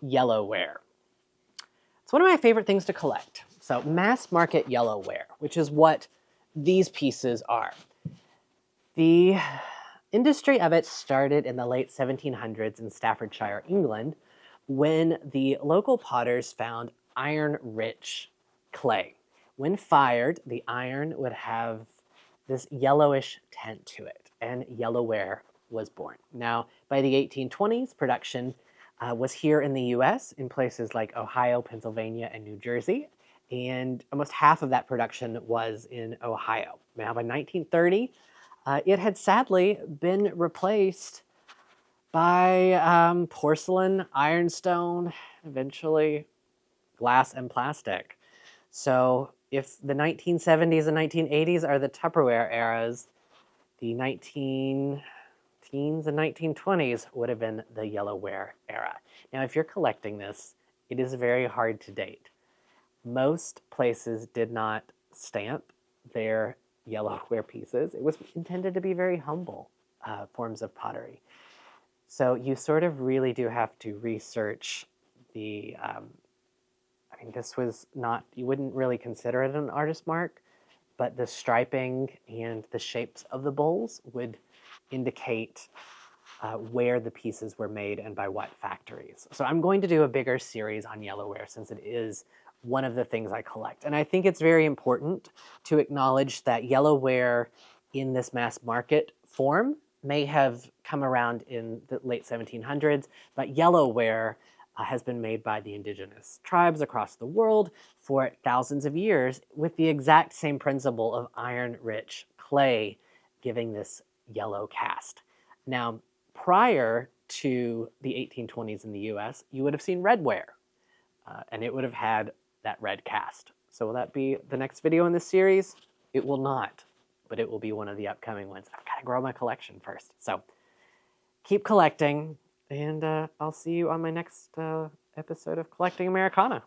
Yellowware. It's one of my favorite things to collect. So mass market Yellowware, which is what these pieces are. The industry of it started in the late 1700s in Staffordshire, England, when the local potters found iron-rich clay. When fired, the iron would have this yellowish tint to it, and Yellowware was born. Now, by the 1820s, production was here in the US in places like Ohio, Pennsylvania, and New Jersey, and almost half of that production was in Ohio. Now, by 1930, it had sadly been replaced by porcelain, ironstone, eventually glass and plastic. So if the 1970s and 1980s are the Tupperware eras, the 19 teens and 1920s would have been the Yellowware era. Now, if you're collecting this, it is very hard to date. Most places did not stamp their Yellowware pieces. It was intended to be very humble forms of pottery. So you sort of really do have to research the, this was not, you wouldn't really consider it an artist mark, but the striping and the shapes of the bowls would indicate where the pieces were made and by what factories. So I'm going to do a bigger series on Yellowware since it is one of the things I collect. And I think it's very important to acknowledge that Yellowware in this mass market form may have come around in the late 1700s, but Yellowware has been made by the indigenous tribes across the world for thousands of years with the exact same principle of iron-rich clay giving this yellow cast. Now, prior to the 1820s in the US, you would have seen redware, and it would have had that red cast. So will that be the next video in this series? It will not, but it will be one of the upcoming ones. I've got to grow my collection first. So keep collecting, and I'll see you on my next episode of Collecting Americana.